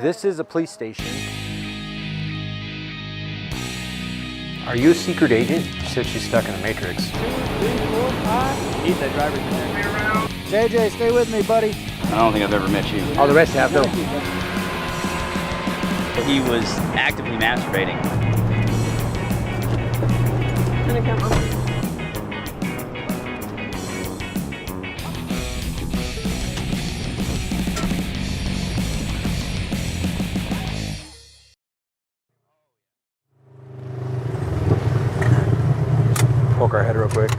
This is a police station. Are you a secret agent? She said she's stuck in the Matrix. 2, 3, 4, 5. Need that driver's in there. JJ, stay with me, buddy. I don't think I've ever met you. All the rest have though. He was actively masturbating. Poke our head real quick.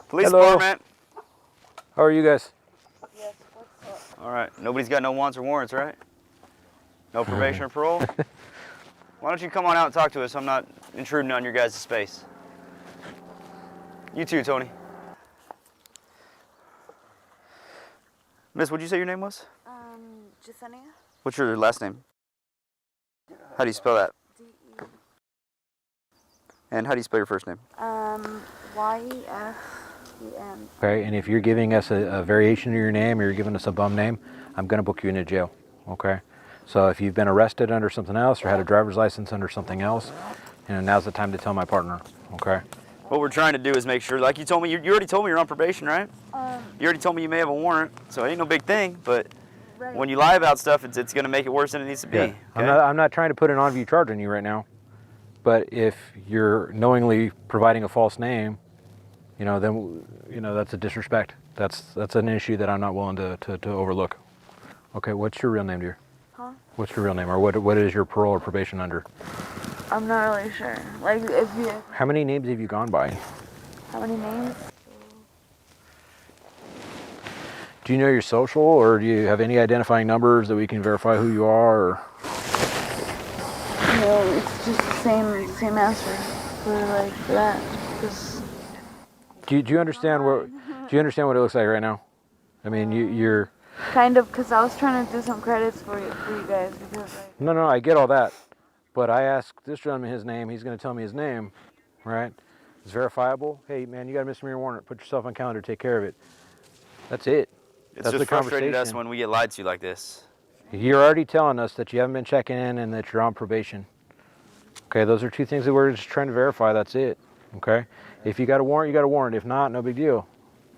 Police Hello. department. How are you guys? Yes, what's up? All right. Nobody's got no wants or warrants, right? No probation or parole? Why don't you come on out and talk to us? I'm not intruding on your guys' space. You too, Tony. Miss, what'd you say your name was? Jasenia? What's your last name? How do you spell that? D-E. And how do you spell your first name? Y-E-F-E-N. Okay, and if you're giving us a variation of your name or you're giving us a bum name, I'm going to book you into jail, okay? So if you've been arrested under something else or had a driver's license under something else, now's the time to tell my partner, okay? What we're trying to do is make sure, like you told me, you already told me you're on probation, right? You already told me you may have a warrant, so it ain't no big thing, but Right. when you lie about stuff, it's going to make it worse than it needs to be. Yeah. Okay? I'm not trying to put an on-view charge on you right now, but if you're knowingly providing a false name, then that's a disrespect. That's an issue that I'm not willing to overlook. Okay, what's your real name, dear? Huh? What's your real name, or what is your parole or probation under? I'm not really sure. Like, if you... How many names have you gone by? How many names? Do you know your social, or do you have any identifying numbers that we can verify who you are? Or? No, it's just the same answer for that. Just... Do you understand what it looks like right now? I mean, you're. Kind of, because I was trying to do some credits for you guys, because No, I get all that, but I asked this gentleman his name. He's going to tell me his name, right? It's verifiable. Hey, man, you got a misdemeanor warrant. Put yourself on calendar. Take care of it. That's it. It's That's just the frustrated us conversation. when we get lied to like this. You're already telling us that you haven't been checking in and that you're on probation. Okay, those are two things that we're just trying to verify. That's it. Okay? If you got a warrant, you got a warrant. If not, no big deal.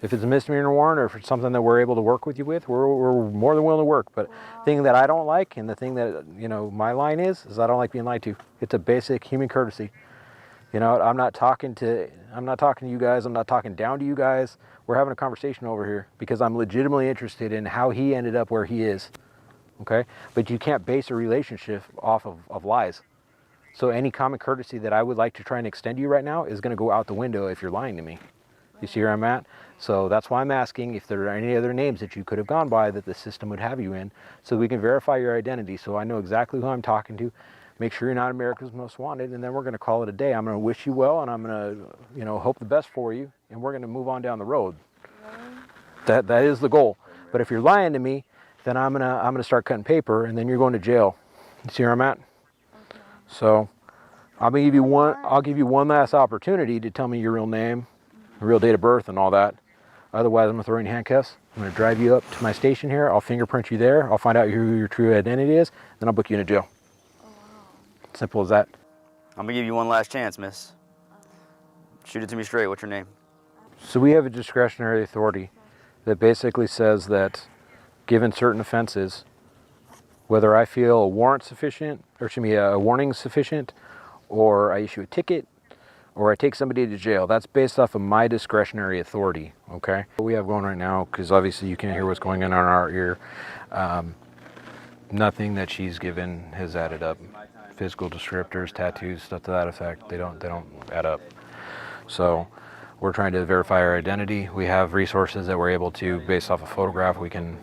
If it's a misdemeanor warrant or if it's something that we're able to work with you with, we're more than willing to work. But the thing that I don't like, and the thing that, my line is I don't like being lied to. It's a basic human courtesy. I'm not talking to you guys. I'm not talking down to you guys. We're having a conversation over here because I'm legitimately interested in how he ended up where he is. Okay? But you can't base a relationship off of lies. So any common courtesy that I would like to try and extend to you right now is going to go out the window if you're lying to me. You see where I'm at? So that's why I'm asking if there are any other names that you could have gone by that the system would have you in, so we can verify your identity, so I know exactly who I'm talking to, make sure you're not America's Most Wanted, and then we're going to call it a day. I'm going to wish you well, and I'm going to, hope the best for you, and we're going to move on down the road. That is the goal. But if you're lying to me, then I'm gonna start cutting paper, and then you're going to jail. You see where I'm at? Okay. So I'll give you one last opportunity to tell me your real name, real date of birth, and all that. Otherwise, I'm going to throw you in handcuffs. I'm going to drive you up to my station here. I'll fingerprint you there. I'll find out who your true identity is. Then I'll book you into jail. Oh, wow. Simple as that. I'm going to give you one last chance, miss. Shoot it to me straight. What's your name? So we have a discretionary authority that basically says that given certain offenses, whether I feel a warrant sufficient, or a warning sufficient, or I issue a ticket, or I take somebody to jail, that's based off of my discretionary authority, okay? What we have going right now, because obviously you can't hear what's going on in our ear, nothing that she's given has added up. Physical descriptors, tattoos, stuff to that effect, they don't add up. So we're trying to verify her identity. We have resources that we're able to, based off a photograph, we can,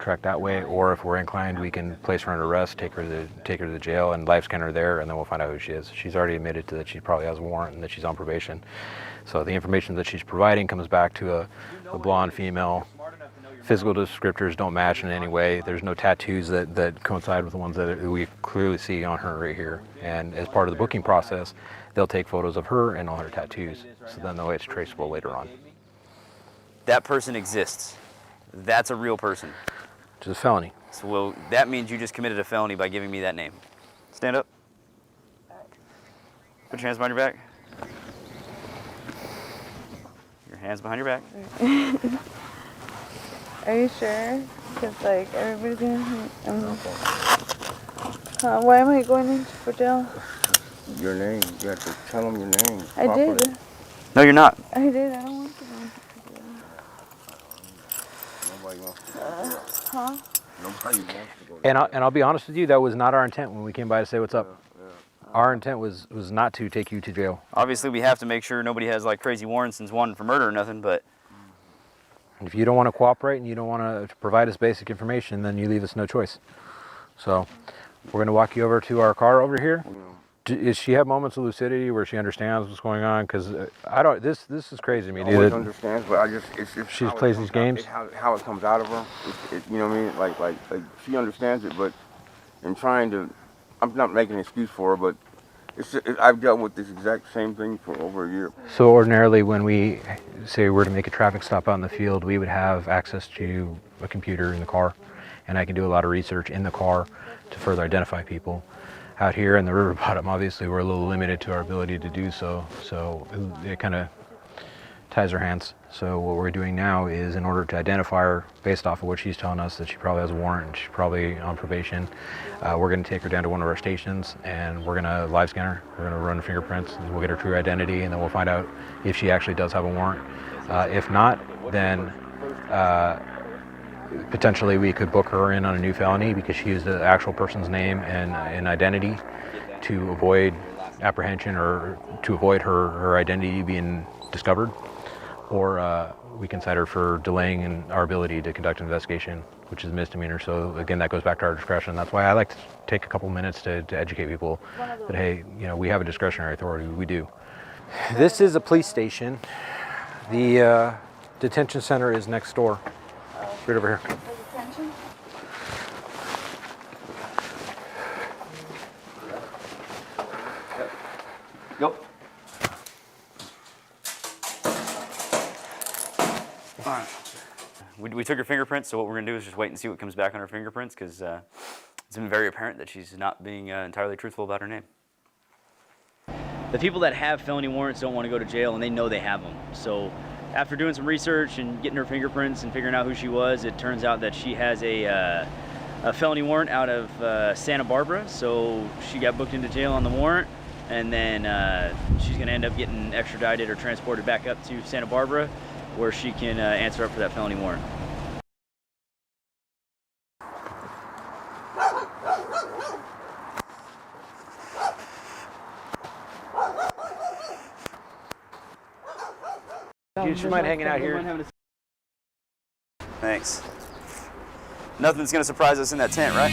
track that way, or if we're inclined, we can place her under arrest, take her to the jail, and live scan her there, and then we'll find out who she is. She's already admitted to that she probably has a warrant and that she's on probation. So the information that she's providing comes back to a blonde female. Physical descriptors don't match in any way. There's no tattoos that coincide with the ones that we clearly see on her right here. And as part of the booking process, they'll take photos of her and all her tattoos, so then the way it's traceable later on. That person exists. That's a real person. which is a felony. So well, that means you just committed a felony by giving me that name. Stand up. Put your hands behind your back. Your hands behind your back. Are you sure? Because, like, everybody's gonna... why am I going into for jail? Your name. You have to tell them your name. I properly. did. No, you're not. I did. I don't want to go into for jail. Nobody wants to go. Huh? Nobody wants to go. And I'll be honest with you, that was not our intent when we came by to say what's up. Our intent was not to take you to jail. Obviously, we have to make sure nobody has like crazy warrants and wanted for murder or nothing, but If you don't want to cooperate and you don't want to provide us basic information, then you leave us no choice. So we're going to walk you over to our car over here. Does she have moments of lucidity where she understands what's going on? Because I don't. This is crazy to me. Always understands, but I just it's She how it plays comes these out- games? it's how it comes out of her. You know what I mean? Like she understands it, but in trying to, I'm not making an excuse for her, but I've dealt with this exact same thing for over a year. So ordinarily, when we say we're to make a traffic stop out in the field, we would have access to a computer in the car, and I can do a lot of research in the car to further identify people. Out here in the river bottom, obviously, we're a little limited to our ability to do so. So it kind of ties our hands. So what we're doing now is, in order to identify her, based off of what she's telling us, that she probably has a warrant and she's probably on probation, we're going to take her down to one of our stations and we're going to live scan her. We're going to run fingerprints and we'll get her true identity, and then we'll find out if she actually does have a warrant. If not, then potentially we could book her in on a new felony because she used the actual person's name and identity to avoid apprehension or to avoid her identity being discovered. Or we can cite her for delaying in our ability to conduct an investigation, which is a misdemeanor. So again, that goes back to our discretion. That's why I like to take a couple minutes to educate people that, hey, you know, we have a discretionary authority. We do. This is a police station. The detention center is next door. Right over here. Detention? Go. Alright. We took her fingerprints, so what we're going to do is just wait and see what comes back on her fingerprints, because it's been very apparent that she's not being entirely truthful about her name. The people that have felony warrants don't want to go to jail, and they know they have them. So after doing some research and getting her fingerprints and figuring out who she was, it turns out that she has a felony warrant out of Santa Barbara. So she got booked into jail on the warrant, and then she's going to end up getting extradited or transported back up to Santa Barbara, where she can answer up for that felony warrant. Do you mind hanging out here? Thanks. Nothing's gonna surprise us in that tent, right?